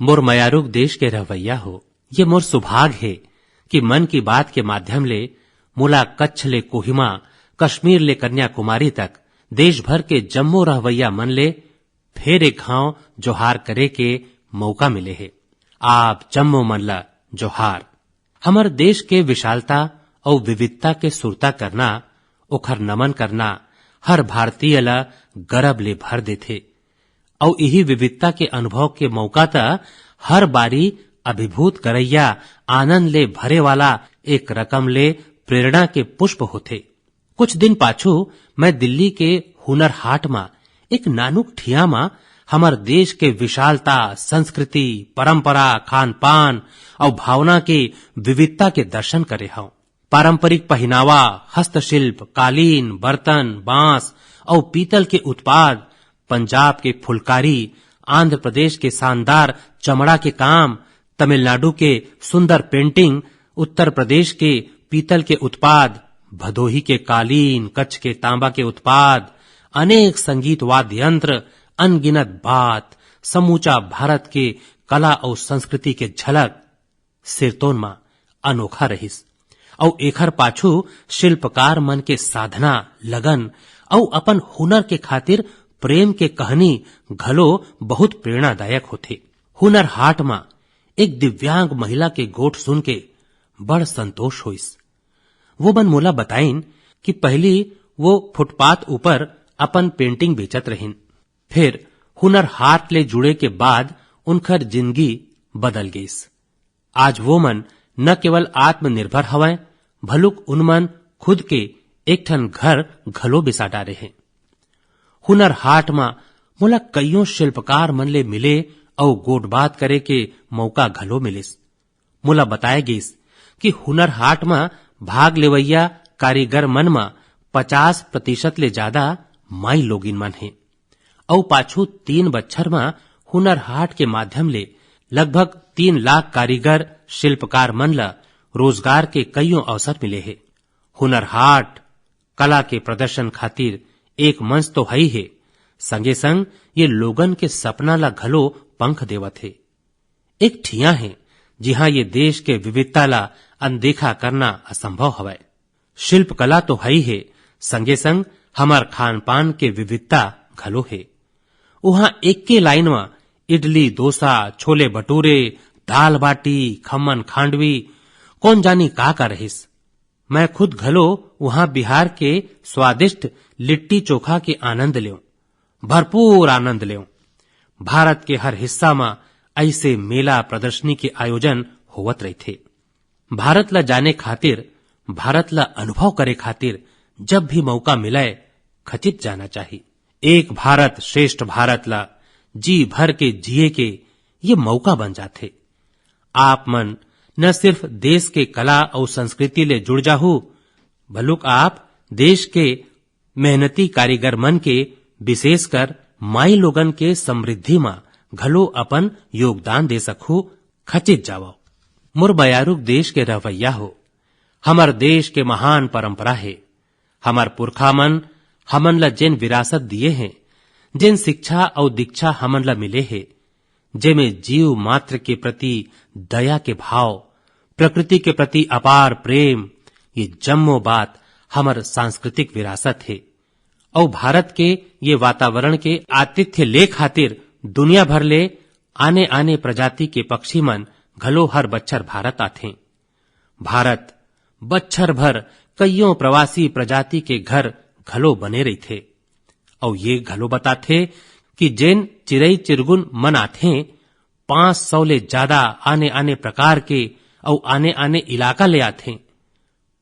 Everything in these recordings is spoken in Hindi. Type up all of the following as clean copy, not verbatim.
मोर मयारुक देश के रहवैया हो, ये मोर सुभाग है कि मन की बात के माध्यम ले मुला कच्छ ले कोहिमा, कश्मीर ले कन्याकुमारी तक देश भर के जम्मो रहवैया मन ले फिर एक घाव जोहार करे के मौका मिले है। आप जम्मो मन ला जोहार। हमर देश के विशालता और विविधता के सुरता करना, ओखर नमन करना हर भारतीय ला गर्व ले भर देथे और यही विविधता के अनुभव के मौका त हर बारी अभिभूत करैया आनंद ले भरे वाला एक रकम ले प्रेरणा के पुष्प होथे। कुछ दिन पाछू मैं दिल्ली के हुनर हाट में एक नानुक ठिया में हमर देश के विशालता, संस्कृति, परंपरा, खान पान और भावना के विविधता के दर्शन करे हूं। पारंपरिक पहनावा, हस्तशिल्प, कालीन, बर्तन, बांस और पीतल के उत्पाद, पंजाब के फुलकारी, आंध्र प्रदेश के शानदार चमड़ा के काम, तमिलनाडु के सुंदर पेंटिंग, उत्तर प्रदेश के पीतल के उत्पाद, भदोही के कालीन, कच्छ के तांबा के उत्पाद, अनेक संगीत वाद्य यंत्र, अनगिनत बात, समूचा भारत के कला और संस्कृति के झलक सिरतोन में अनोखा रहिस। और एखर पाछू शिल्पकार मन के साधना, लगन और अपन हुनर के खातिर प्रेम के कहानी घलो बहुत प्रेरणादायक होथे। हुनर हाट में एक दिव्यांग महिला के गोठ सुन के बड़ संतोष होइस। वो मन मोला बताइन कि पहली वो फुटपाथ ऊपर अपन पेंटिंग बेचत रहिन, फिर हुनर हाट ले जुड़े के बाद उनकर जिंदगी बदल गईस। आज वो मन न केवल आत्मनिर्भर हवय, भलुक उनमन खुद के एक ठन घर घलो बिसा डारे हैं। हुनर हाट में मोला कईयों शिल्पकार मन ले मिले और गोट बात करे के मौका घलो मिलिस। मोला बताए गईस कि हुनर हाट में भाग लेवैया कारीगर मन में 50% ले ज्यादा माई लोगिन मन है और पाछू 3 बच्छर में हुनर हाट के माध्यम ले लगभग 3 लाख कारीगर शिल्पकार मन ला रोजगार के कईयों अवसर मिले हैं। हुनर हाट कला के प्रदर्शन खातिर एक मंच तो है ही है, संगे संग ये लोगन के सपना ला घलो पंख देवत है। एक ठिया है जिहां ये देश के विविधता ला अनदेखा करना असंभव हवय। शिल्प कला तो है ही है, संगे संग हमार खान पान के विविधता घलो है। वहां एक के लाइन में इडली, डोसा, छोले भटूरे, दाल बाटी, खम्मन खांडवी, कौन जानी का रहिस। मैं खुद घलो वहां बिहार के स्वादिष्ट लिट्टी चोखा के आनंद ल्यों, भरपूर आनंद ल्यों। भारत के हर हिस्सा में ऐसे मेला प्रदर्शनी के आयोजन होवत रही थे। भारत ला जाने खातिर, भारत ला अनुभव करे खातिर जब भी मौका मिले खचित जाना चाहिए। एक भारत श्रेष्ठ भारत ला जी भर के जिए के ये मौका बन जाते। आप मन न सिर्फ देश के कला और संस्कृति ले जुड़ जाहू, भलुक आप देश के मेहनती कारीगर मन के, विशेषकर माई लोगन के समृद्धि में घलो अपन योगदान दे सकू, खचित जावो। मोर बयारुक देश के रहवैया हो, हमर देश के महान परंपरा है। हमर पुरखा मन हमन ला जिन विरासत दिए हैं, जिन शिक्षा और दीक्षा हमन ला मिले हैं, जेमे जीव मात्र के प्रति दया के भाव, प्रकृति के प्रति अपार प्रेम, ये जम्मो बात हमर सांस्कृतिक विरासत है। और भारत के ये वातावरण के आतिथ्य ले खातिर दुनिया भर ले आने आने प्रजाति के पक्षी मन घलो हर बच्छर भारत आथे। भारत बच्छर भर कईयों प्रवासी प्रजाति के घर घलो बने रही थे और ये घलो बताथे कि जेन चिरई चिरगुन मन आथे 500 ले ज्यादा आने आने प्रकार के और आने आने इलाका ले आथे।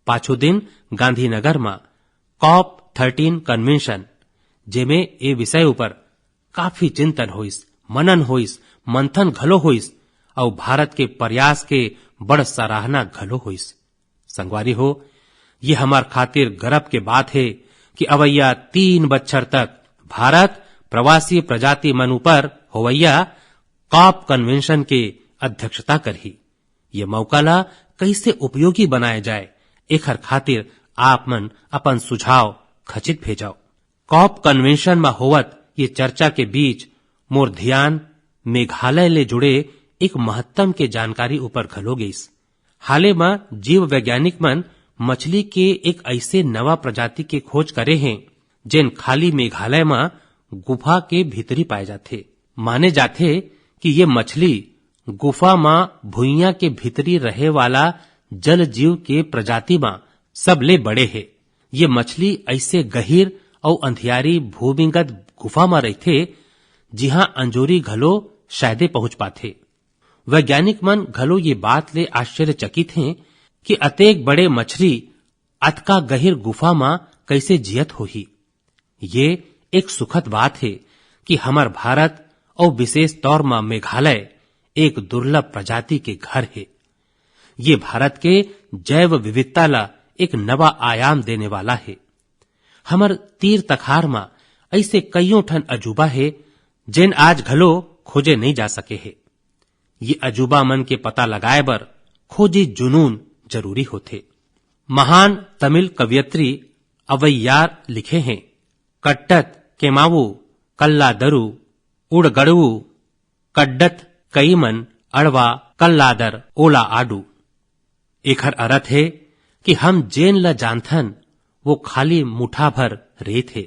पाछो दिन गांधीनगर में COP13 कन्वेंशन, जेमे ए विषय ऊपर काफी चिंतन होइस, मनन होइस, मंथन घलो होइस और भारत के प्रयास के बड़ सराहना घलो होइस। संगवारी हो, ये हमार खातिर गर्व के बात है कि अवैया 3 बच्छर तक भारत प्रवासी प्रजाति मन ऊपर होवैया COP कन्वेंशन के अध्यक्षता करही। ये मौका ला कैसे उपयोगी बनाया जाए, एखर खातिर आप मन अपन सुझाव खचित भेजाओ। COP कन्वेंशन में होवत ये चर्चा के बीच मोर ध्यान मेघालय ले जुड़े एक महत्तम के जानकारी ऊपर घलो गईस। हाले में जीव वैज्ञानिक मन मछली के एक ऐसे नवा प्रजाति के खोज करे हैं जेन खाली मेघालय में गुफा के भीतरी पाए जाते। माने जाते कि ये मछली गुफा में भुइया के भीतरी रहे वाला जल जीव के प्रजाति में सबले बड़े है। ये मछली ऐसे गहीर और अंधियारी भूमिगत गुफा में रहते जिहां अंजोरी घलो शायदे पहुंच पाते। वैज्ञानिक मन घलो ये बात ले आश्चर्यचकित हैं कि अतेक बड़े मछली अतका गहीर गुफा में कैसे जियत होही। ये एक सुखद बात है कि हमार भारत और विशेष तौर में मेघालय एक दुर्लभ प्रजाति के घर है। ये भारत के जैव विविधता ला एक नवा आयाम देने वाला है। हमर तीर तखार में ऐसे कईयों ठन अजूबा है जिन आज घलो खोजे नहीं जा सके है। ये अजूबा मन के पता लगाए बर खोजी जुनून जरूरी होते। महान तमिल कवियत्री अवैयार लिखे हैं, कट्टत केमावु कल्लादरु उड़गड़वु कड्डत कईमन अड़वा कल्लादर ओला आडू। एखर अर्थ है कि हम जेन ला जानथन वो खाली मुठा भर रेत है,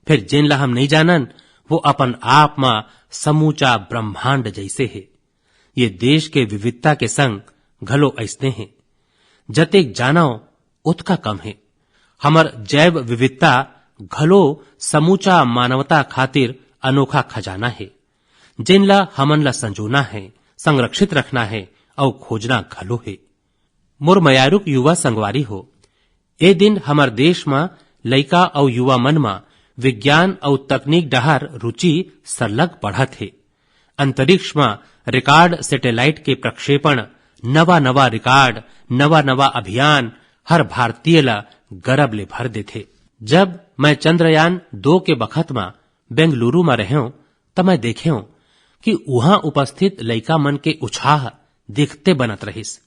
फिर जेन ला हम नहीं जानन वो अपन आप में समूचा ब्रह्मांड जैसे है। ये देश के विविधता के संग घलो ऐसने हैं। जतेक जानो उतका कम है। हमर जैव विविधता घलो समूचा मानवता खातिर अनोखा खजाना है जिनला हमन ला संजोना है, संरक्षित रखना है और खोजना घलो है। मोर मयारुक युवा संगवारी हो, ए दिन हमार देश में लइका और युवा मन में विज्ञान और तकनीक डहर रुचि सरलग बढ़त है। अंतरिक्ष में रिकॉर्ड सैटेलाइट के प्रक्षेपण, नवा नवा रिकॉर्ड, नवा नवा अभियान हर भारतीय ला गर्व ले भर देथे। जब मैं चंद्रयान 2 के बखत में बेंगलुरु में रह्यो तब मैं देख्यो कि वहां उपस्थित लइका मन के उत्साह देखते बनत रहिस।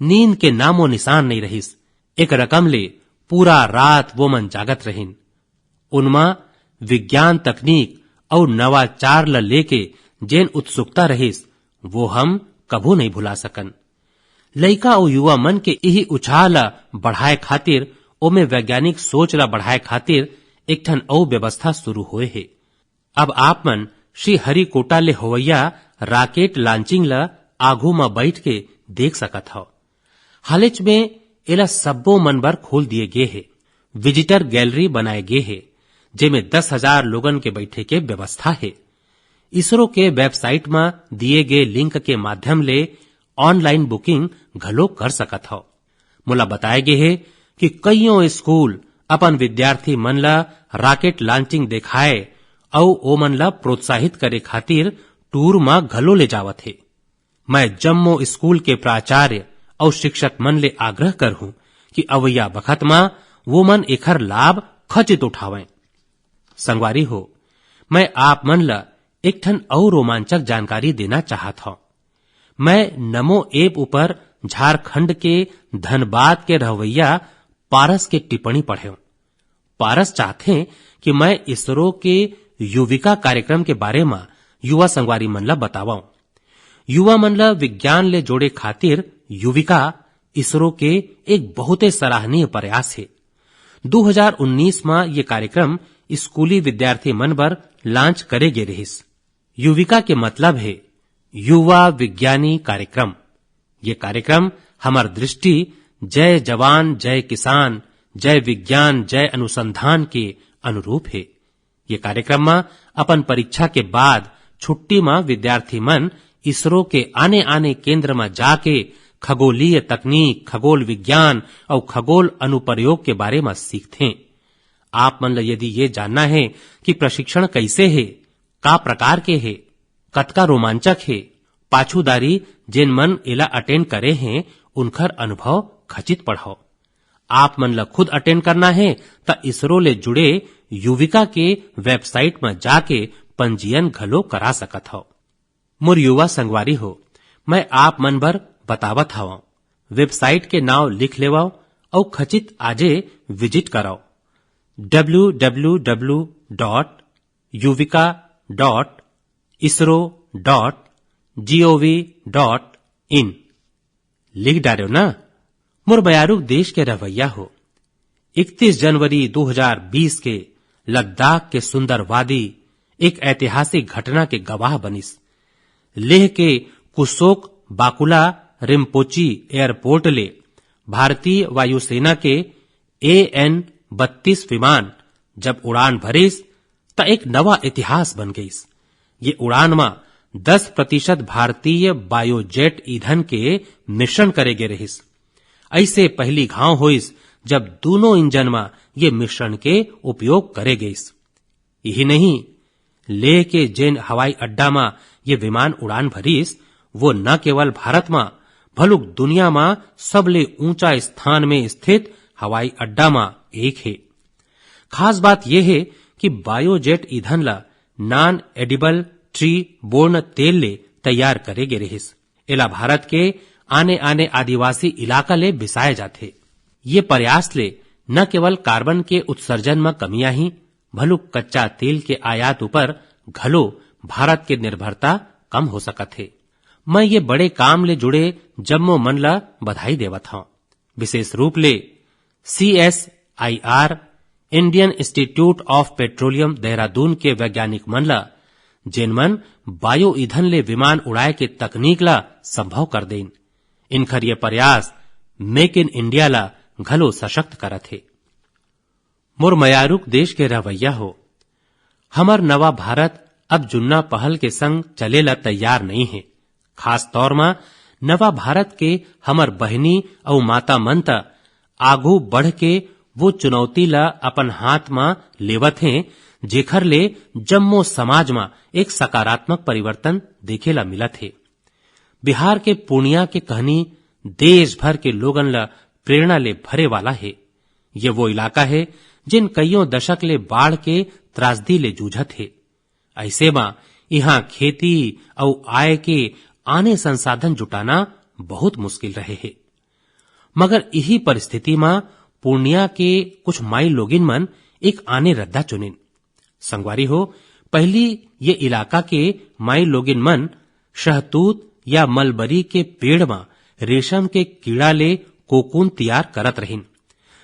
नींद के नामो निशान नहीं रहिस। एक रकम ले पूरा रात वो मन जागत रहिन। उनमा विज्ञान तकनीक और नवाचार ल लेके जेन उत्सुकता रहिस वो हम कभू नहीं भुला सकन। लइका और युवा मन के यही उत्साह ला बढ़ाए खातिर ओमे वैज्ञानिक सोच ला बढ़ाए खातिर एक ठन और व्यवस्था शुरू होए है। अब आप मन श्री हरिकोटा ले होवैया राकेट लॉन्चिंग ला आगू में बैठ के देख सकत हो। हालेच में एला सब्बो मन बर खोल दिए गे है। विजिटर गैलरी बनाए गे है जेमे 10,000 लोगन के बैठे के व्यवस्था है। इसरो के वेबसाइट में दिए गए लिंक के माध्यम ले ऑनलाइन बुकिंग घलो कर सकत हो। मोला बताए गे है कि कईयों स्कूल अपन विद्यार्थी मन ला रॉकेट लॉन्चिंग दिखाए और ओ मन ला प्रोत्साहित करे खातिर टूर में घलो ले जावत है। मैं जम्मो स्कूल के प्राचार्य और शिक्षक मन ले आग्रह कर हूं कि अवैया बखत में वो मन एखर लाभ खचित उठावें। संगवारी हो, मैं आप मन ला एक ठन और रोमांचक जानकारी देना चाहत हूं। मैं नमो ऐप ऊपर झारखंड के धनबाद के रहवैया पारस के टिप्पणी पढ़े। पारस चाहते कि मैं इसरो के युविका कार्यक्रम के बारे में युवा संगवारी मन ला बतावाऊं। युवा मन ला विज्ञान ले जोड़े खातिर युविका इसरो के एक बहुते सराहनीय प्रयास है। 2019 में ये कार्यक्रम स्कूली विद्यार्थी मन बर लॉन्च करे गे रहिस। युविका के मतलब है युवा विज्ञानी कार्यक्रम। ये कार्यक्रम हमार दृष्टि जय जवान जय किसान जय विज्ञान जय अनुसंधान के अनुरूप है। ये कार्यक्रम में अपन परीक्षा के बाद छुट्टी में विद्यार्थी मन इसरो के आने आने केंद्र में जाके खगोलीय तकनीक, खगोल विज्ञान और खगोल अनुप्रयोग के बारे में सीखते। आप मन यदि ये जानना है कि प्रशिक्षण कैसे है, का प्रकार के है, कतका रोमांचक है, पाछूदारी जेन मन एला अटेंड करे हैं उनकर अनुभव खचित पढ़ो। आप मन ला खुद अटेंड करना है तो इसरो ले जुड़े युविका के वेबसाइट में जाके पंजीयन घलो करा सकत हो। मोर युवा संगवारी हो, मैं आप मन बर बतावत हवा। वेबसाइट के नाव लिख लेवाओ और खचित आजे विजिट कराओ www.yuvika.isro.gov gov.in लिख डालो ना। मोर बयारूक देश के रवैया हो। 31 जनवरी 2020 के लद्दाख के सुंदर वादी एक ऐतिहासिक घटना के गवाह बनिस। लेह के कुसोक बाकुला रिम्पोची एयरपोर्ट ले भारतीय वायुसेना के AN-32 विमान जब उड़ान भरिस त एक नवा इतिहास बन गईस। ये उड़ान में 10% भारतीय बायोजेट ईंधन के मिश्रण करे गे रहिस। ऐसे पहली घाव होइस जब दोनों इंजन में ये मिश्रण के उपयोग करे गईस। यही नहीं, लेह के जेन हवाई अड्डा में ये विमान उड़ान भरिस वो न केवल भारत में भलुक दुनिया में सबले ऊंचा स्थान में स्थित हवाई अड्डा में एक है। खास बात यह है कि बायोजेट ईंधन ला नॉन एडिबल ट्री बोर्न तेल ले तैयार करे गे रहिस। एला भारत के आने आने आदिवासी इलाका ले बिसाए जाते। ये प्रयास ले न केवल कार्बन के उत्सर्जन में कमियां ही भलुक कच्चा तेल के आयात ऊपर घलो भारत के निर्भरता कम हो सकत है। मैं ये बड़े काम ले जुड़े जम्मो मन ला बधाई देवत हूं। विशेष रूप ले CSIR Indian institute of petroleum Dehradun के वैज्ञानिक मन ला जेन मन बायो ईंधन ले विमान उड़ाए के तकनीक ला संभव कर देन। इनखर ये प्रयास मेक इन इंडिया ला घलो सशक्त करत है। मोर मयारुक देश के रवैया हो। हमर नवा भारत अब जुन्ना पहल के संग चले ला तैयार नहीं है। खास तौर में नवा भारत के हमर बहनी और माता मन त आगू बढ़ के वो चुनौती ला अपन हाथ में लेवत हैं जेखर ले जम्मो समाज में एक सकारात्मक परिवर्तन देखे ला मिलत है। बिहार के पूर्णिया के कहानी देश भर के लोगन ला प्रेरणा ले भरे वाला है। ये वो इलाका है जिन कईयों दशक ले बाढ़ के त्रासदी ले जूझत है। ऐसे में यहाँ खेती और आय के आने संसाधन जुटाना बहुत मुश्किल रहे है। मगर यही परिस्थिति में पूर्णिया के कुछ माई लोगिन मन एक आने रद्दा चुनिन। संगवारी हो, पहली ये इलाका के माई लोगिन मन शहतूत या मलबरी के पेड़ में रेशम के कीड़ा ले कोकून तैयार करत रहिन,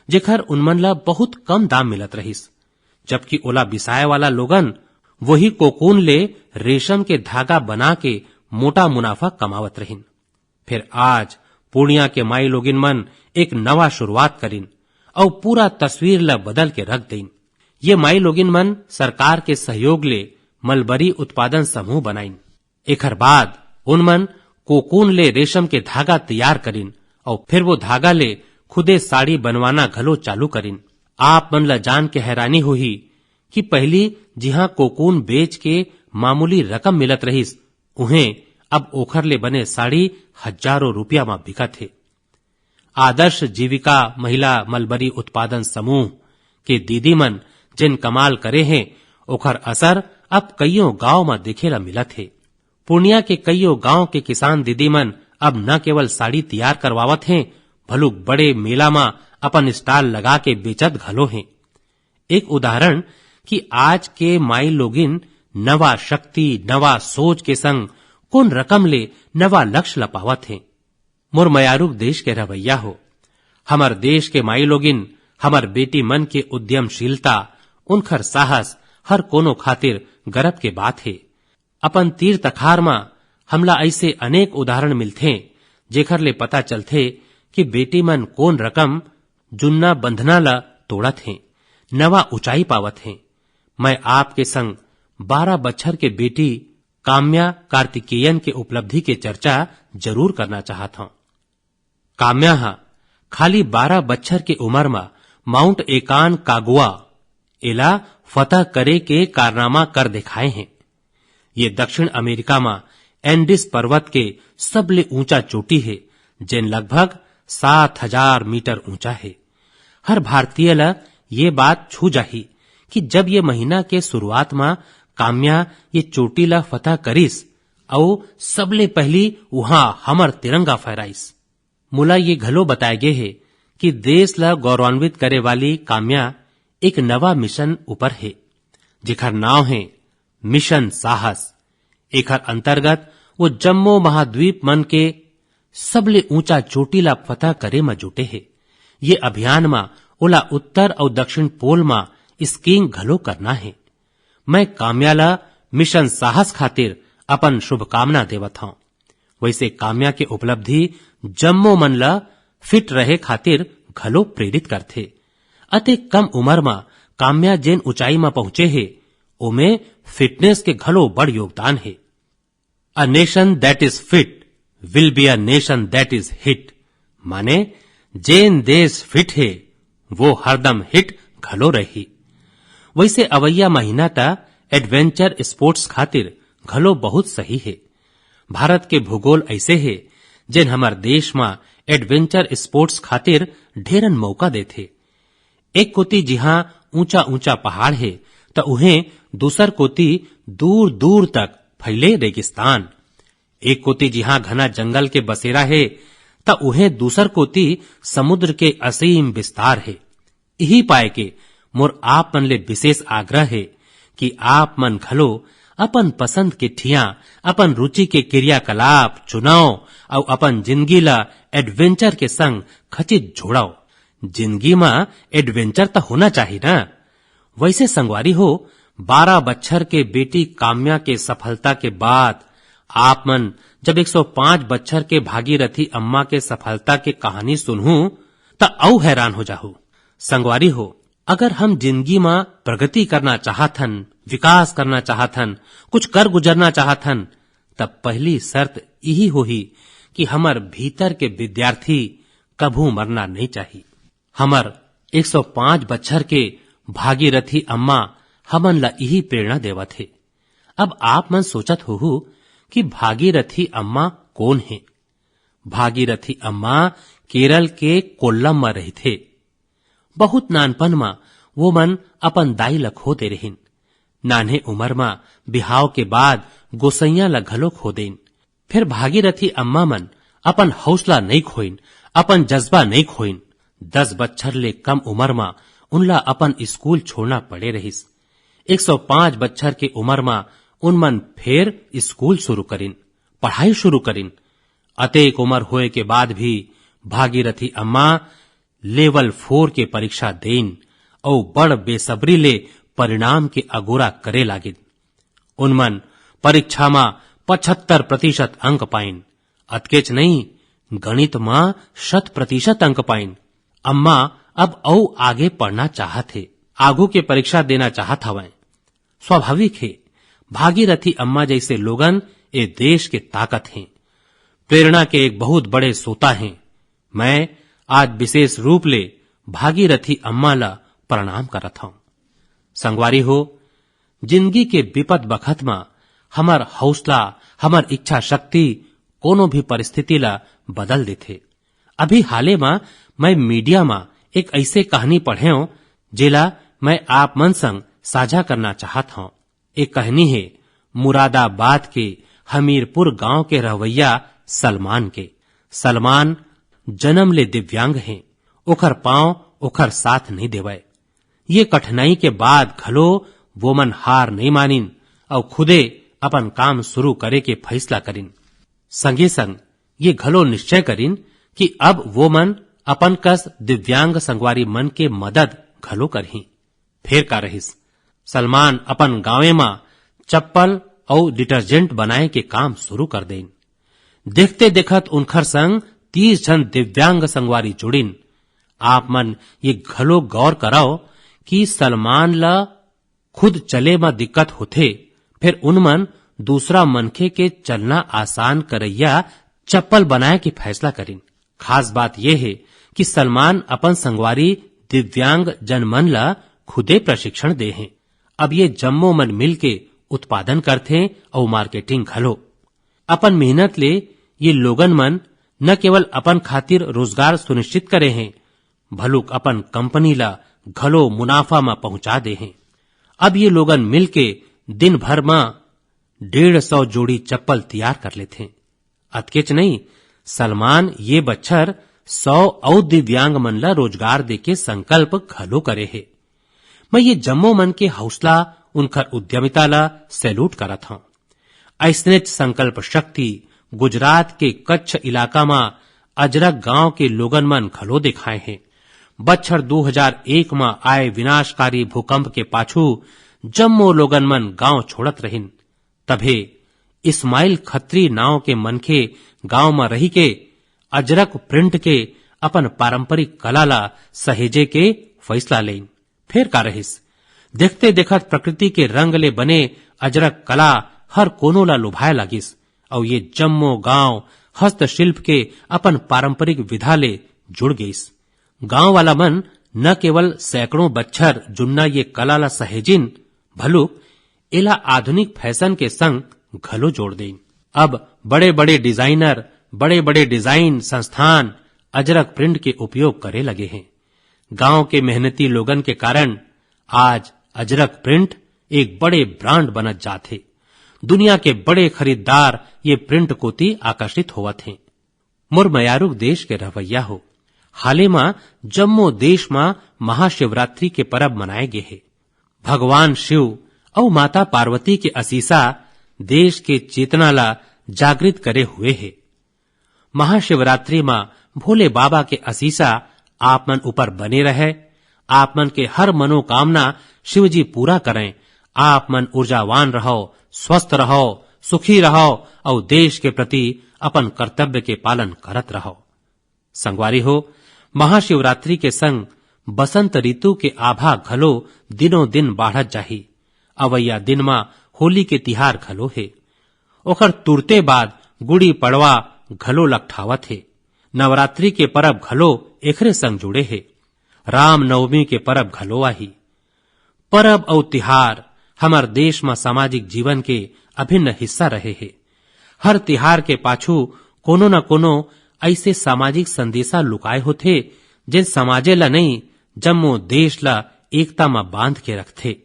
जेखर उनमन ला बहुत कम दाम मिलत रहिस। जबकि ओला बिसाए वाला लोगन वही कोकून ले रेशम के धागा बना के मोटा मुनाफा कमावत रहिन। फिर आज पूर्णिया के माई लोगिन मन एक नवा शुरुआत करिन और पूरा तस्वीर ला बदल के रख देन। ये माई लोगिन मन सरकार के सहयोग ले मलबरी उत्पादन समूह बनाइन। एकर बाद उनमन कोकून ले रेशम के धागा तैयार करिन और फिर वो धागा ले खुदे साड़ी बनवाना घलो चालू करिन। आप मन ला जान के हैरानी होही कि पहली जिहां कोकून बेच के मामूली रकम मिलत रहिस, उन्हें अब ओखर ले बने साड़ी हजारों रुपया में बिकत है। आदर्श जीविका महिला मलबरी उत्पादन समूह के दीदी मन जिन कमाल करे हैं, ओखर असर अब कईयों गांव में देखेला मिलत है। पूर्णिया के कईयों गांव के किसान दीदी मन अब न केवल साड़ी तैयार करवावत हैं, भलुक बड़े मेला में अपन स्टॉल लगा के बेचत घलो हैं। एक उदाहरण कि आज के माई लोगिन नवा शक्ति नवा सोच के संग कौन रकम ले नवा लक्ष्य लपावत हैं। मोर मयारुक देश के रवैया हो। हमर देश के माई लोगिन हमर बेटी मन के उद्यमशीलता उनखर साहस हर कोनो खातिर गर्व के बात है। अपन तीर तखार में हमला ऐसे अनेक उदाहरण मिलथे जेखर ले पता चलथे कि बेटी मन कौन रकम जुन्ना बंधना ला तोड़त हैं, नवा ऊंचाई पावत हैं। मैं आपके संग 12 बच्चर के बेटी काम्या कार्तिकेयन के उपलब्धि के चर्चा जरूर करना चाहता हूं। काम्या खाली 12 बच्चर के उम्र में माउंट एकान कागुआ एला फतह करे के कारनामा कर दिखाए हैं। ये दक्षिण अमेरिका में एंडिस पर्वत के सबले ऊंचा चोटी है, जिन लगभग 7000 मीटर ऊंचा है। हर भारतीय ला ये बात छू जाही कि जब ये महीना के शुरुआत में काम्या ये चोटी ला फतह करिस और सबले पहली वहां हमर तिरंगा फहराइस। मुला ये घलो बताए गे है कि देश ला गौरवान्वित करे वाली काम्या एक नवा मिशन ऊपर है, जेखर नाव है मिशन साहस। एकर अंतर्गत वो जम्मो महाद्वीप मन के सबले ऊंचा चोटीला फतह करे में जुटे है। ये अभियान में ओला उत्तर और दक्षिण पोल में स्कीइंग घलो करना है। मैं काम्याला मिशन साहस खातिर अपन शुभकामना देवत हूं। वैसे काम्या के उपलब्धि जम्मो मन ला फिट रहे खातिर घलो प्रेरित करथे। अति कम उम्र में काम्या जेन ऊंचाई में पहुंचे है ओमे फिटनेस के घलो बड़ योगदान है। A nation that is fit will be a nation that is hit, माने जेन देश फिट है वो हरदम हिट घलो रही। वैसे अवैया महीना ता एडवेंचर स्पोर्ट्स खातिर घलो बहुत सही है। भारत के भूगोल ऐसे है जेन हमार देश में एडवेंचर स्पोर्ट्स खातिर ढेरन मौका देथे। एक कोती जिहां ऊंचा ऊंचा पहाड़ है तो उन्हें दूसर कोती दूर दूर तक फैले रेगिस्तान। एक कोती जिहां घना जंगल के बसेरा है तो उन्हें दूसर कोती समुद्र के असीम विस्तार है। यही पाए के मोर आप मन ले विशेष आग्रह है कि आप मन घलो अपन पसंद के ठिया, अपन रुचि के क्रियाकलाप चुनाव और अपन जिंदगी ला एडवेंचर के संग खचित जोड़ाओ। जिंदगी में एडवेंचर तो होना चाहिए ना। वैसे संगवारी हो, 12 बच्चर के बेटी काम्या के सफलता के बाद आप मन जब 105 बच्चर के भागीरथी अम्मा के सफलता के कहानी सुनहूं तो औ हैरान हो जाहू। संगवारी हो, अगर हम जिंदगी में प्रगति करना चाहतन, विकास करना चाहतन, कुछ कर गुजरना चाहतन, तब पहली शर्त यही होही कि हमर भीतर के विद्यार्थी कभू मरना नहीं चाहिए। हमर 105 बच्चर के भागीरथी अम्मा हमन ला यही प्रेरणा देवत है। अब आप मन सोचत हो कि भागीरथी अम्मा कौन है? भागीरथी अम्मा केरल के कोल्लम में रही थे। बहुत नानपन में वो मन अपन दाई ला खो दे रहीन। नान्हे उम्र में बिहाव के बाद गोसैया ला घलो खो देन। फिर भागीरथी अम्मा मन अपन हौसला नहीं खोइन, अपन जज्बा नहीं खोइन। 10 बच्चर ले कम उम्र में उनला अपन स्कूल छोड़ना पड़े रहिस। 105 बच्चर के उम्र में उन मन फिर स्कूल शुरू करिन, पढ़ाई शुरू करिन। अतेक उम्र होए के बाद भी भागीरथी अम्मा लेवल 4 के परीक्षा देन और बड़ बेसब्री ले परिणाम के अगोरा करे लागिन। उन मन परीक्षा में 75% अंक पाइन। अतकेच नहीं, गणित में 100% अंक पाइन। अम्मा अब औ आगे पढ़ना चाहत है, आगू के परीक्षा देना चाहत हवें। स्वाभाविक है, भागीरथी अम्मा जैसे लोगन ये देश के ताकत हैं, प्रेरणा के एक बहुत बड़े सोता हैं। मैं आज विशेष रूप ले भागीरथी अम्मा ला प्रणाम करत हूं। संगवारी हो, जिंदगी के विपद बखत में हमर हौसला, हमर इच्छा शक्ति कोनो भी परिस्थिति ला बदल देथे। अभी हाले में मैं मीडिया में एक ऐसे कहानी पढ़े हूं जेला मैं आप मन संग साझा करना चाहत हूं। एक कहानी है मुरादाबाद के हमीरपुर गांव के रहवैया सलमान के। सलमान जन्म ले दिव्यांग हैं, ओखर पांव ओखर साथ नहीं देवे। ये कठिनाई के बाद घलो वो मन हार नहीं मानिन और खुदे अपन काम शुरू करे के फैसला करिन। संगे संग ये घलो निश्चय करिन कि अब वो मन अपन कस दिव्यांग संगवारी मन के मदद घलो करही। फिर का रहिस, सलमान अपन गांवे में चप्पल और डिटर्जेंट बनाए के काम शुरू कर देन। देखते देखत उनखर संग 30 जन दिव्यांग संगवारी जुड़िन। आप मन ये घलो गौर कराओ कि सलमान ला खुद चले में दिक्कत होथे, फिर उन मन दूसरा मनखे के चलना आसान करैया चप्पल बनाए के फैसला करिन। खास बात यह है कि सलमान अपन संगवारी दिव्यांग जनमन ला खुदे प्रशिक्षण दे हैं। अब ये जम्मो मन मिल के उत्पादन करथे और मार्केटिंग घलो। अपन मेहनत ले ये लोगन मन न केवल अपन खातिर रोजगार सुनिश्चित करे हैं, भलुक अपन कंपनी ला घलो मुनाफा में पहुंचा दे हैं। अब ये लोगन मिल के दिन भर में 150 जोड़ी चप्पल तैयार कर लेते हैं। अतकेच नहीं, सलमान ये बच्चर 100 और दिव्यांग मन ला रोजगार देके संकल्प घलो करे है। मैं ये जम्मो मन के हौसला, उनकर उद्यमिता ला सैल्यूट करत हूं। ऐसनेच संकल्प शक्ति गुजरात के कच्छ इलाका में अजरक गांव के लोगन मन घलो दिखाए हैं। बच्छर 2001 में आए विनाशकारी भूकंप के पाछू जम्मो लोगन मन गांव छोड़त रहिन। तभे इस्माइल खत्री नाव के मनखे गांव में रही के अजरक प्रिंट के अपन पारंपरिक कला ला सहेजे के फैसला लेन। फिर का रहिस, देखते देखत प्रकृति के रंग ले बने अजरक कला हर कोनो ला लुभाए लागिस और ये जम्मो गांव हस्तशिल्प के अपन पारंपरिक विधा ले जुड़ गईस। गांव वाला मन न केवल सैकड़ों बच्छर जुन्ना ये कला ला सहेजिन, भलुक एला आधुनिक फैशन के संग घलो जोड़ दें। अब बड़े बड़े डिजाइनर, बड़े बड़े डिजाइन संस्थान अजरक प्रिंट के उपयोग करे लगे हैं। गांव के मेहनती लोगन के कारण आज अजरक प्रिंट एक बड़े ब्रांड बनत जाते। दुनिया के बड़े खरीदार ये प्रिंट कोती आकर्षित होवत हैं। मोर मयारुक देश के रवैया हो, हाले में जम्मो देश में महाशिवरात्रि के पर्व मनाए गए हैं। भगवान शिव और माता पार्वती के असीसा देश के चेतना ला जागृत करे हुए है। महाशिवरात्रि में भोले बाबा के असीसा आप मन ऊपर बने रहे, आप मन के हर मनोकामना शिवजी पूरा करें, आप मन ऊर्जावान रहो, स्वस्थ रहो, सुखी रहो और देश के प्रति अपन कर्तव्य के पालन करत रहो। संगवारी हो, महाशिवरात्रि के संग बसंत ऋतु के आभा घलो दिनों दिन बाढ़त जाही। अवैया दिन में होली के तिहार घलो है। ओकर तुरते बाद गुड़ी पड़वा घलो लगठावत है। नवरात्रि के परब घलो एकरे संग जुड़े है। राम नवमी के परब घलो आही। परब और तिहार हमार देश में सामाजिक जीवन के अभिन्न हिस्सा रहे है। हर तिहार के पाछू कोनो न कोनो ऐसे सामाजिक संदेशा लुकाए होथे जिन समाजे ला नहीं जम्मो देश ला एकता में बांध के रखथे।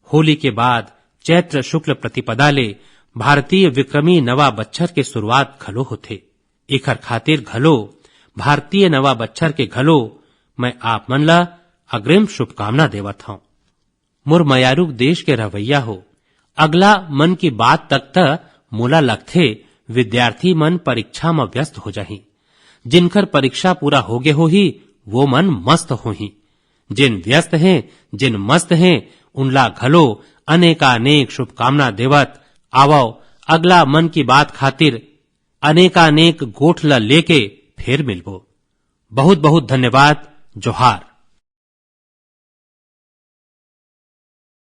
होली के बाद चैत्र शुक्ल प्रतिपदा ले भारतीय विक्रमी नवा बच्छर के शुरुआत घलो होथे। एखर खातिर घलो भारतीय नवा बच्छर के घलो मैं आप मन ला अग्रिम शुभकामना देवत हूं। मोर मयारुक देश के रवैया हो, अगला मन की बात तक त मोला लगथे विद्यार्थी मन परीक्षा में व्यस्त हो जाही। जिनकर परीक्षा पूरा होगे हो ही वो मन मस्त हो ही। जिन व्यस्त हैं, जिन मस्त हैं, उनला घलो अनेकानेक शुभकामना देवत आवो अगला मन की बात खातिर अनेकानेक गोठ ला लेके फिर मिलबो। बहुत बहुत धन्यवाद। जोहार।